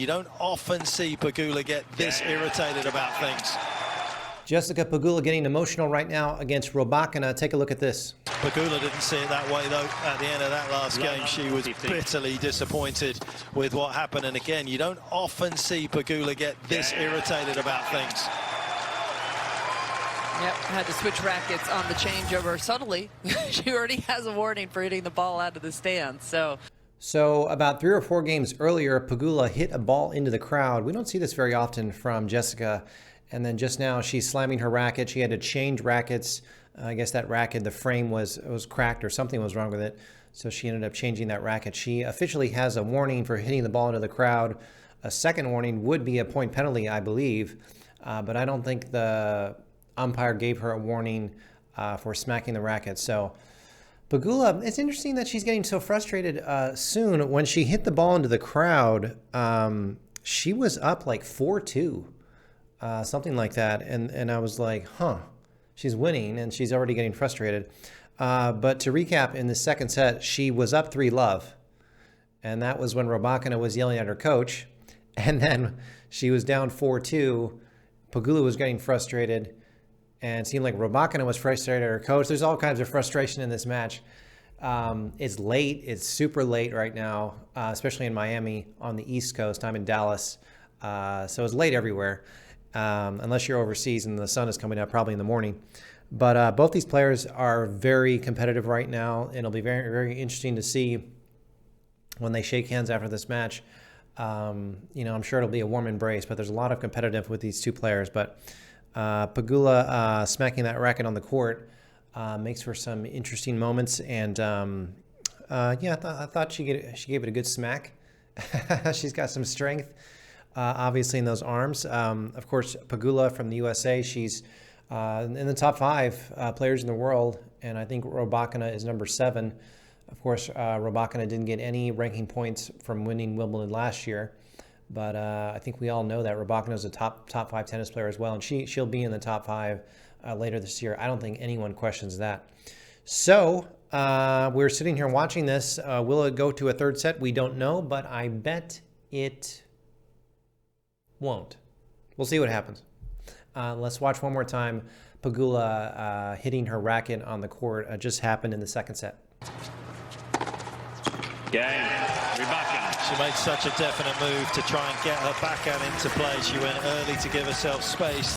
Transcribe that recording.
You don't often see Pegula get this irritated about things. Jessica Pegula getting emotional right now against Rybakina. Take a look at this. Pegula didn't see it that way, though. At the end of that last game, she was bitterly disappointed with what happened. And again, you don't often see Pegula get this irritated about things. Yep, had to switch rackets on the changeover subtly. She already has a warning for hitting the ball out of the stands. So about 3 or 4 games earlier, Pegula hit a ball into the crowd. We don't see this very often from Jessica. And then just now she's slamming her racket. She had to change rackets. I guess that racket, the frame was cracked or something was wrong with it. So she ended up changing that racket. She officially has a warning for hitting the ball into the crowd. A second warning would be a point penalty, I believe. But I don't think the umpire gave her a warning for smacking the racket. So Pegula, it's interesting that she's getting so frustrated soon. When she hit the ball into the crowd, she was up like 4-2, something like that. And I was like, huh, she's winning and she's already getting frustrated. But to recap, in the second set, she was up 3-love. And that was when Rybakina was yelling at her coach. And then she was down 4-2. Pegula was getting frustrated. And it seemed like Rybakina was frustrated at her coach. There's all kinds of frustration in this match. It's late. It's super late right now, especially in Miami on the East Coast. I'm in Dallas. So it's late everywhere, unless you're overseas and the sun is coming up probably in the morning. But both these players are very competitive right now. And it'll be very, very interesting to see when they shake hands after this match. You know, I'm sure it'll be a warm embrace, but there's a lot of competitive with these two players. But Pegula smacking that racket on the court makes for some interesting moments, and yeah, I thought she gave it a good smack. She's got some strength, obviously, in those arms. Of course, Pegula from the USA, she's in the top 5 players in the world, and I think Rybakina is number 7. Of course, Rybakina didn't get any ranking points from winning Wimbledon last year. But I think we all know that Rybakina is a top 5 tennis player as well, and she'll be in the top 5 later this year. I don't think anyone questions that. So we're sitting here watching this. Will it go to a third set? We don't know, but I bet it won't. We'll see what happens. Let's watch one more time. Pegula hitting her racket on the court just happened in the second set. Game. Rybakina. She made such a definite move to try and get her backhand into play. She went early to give herself space.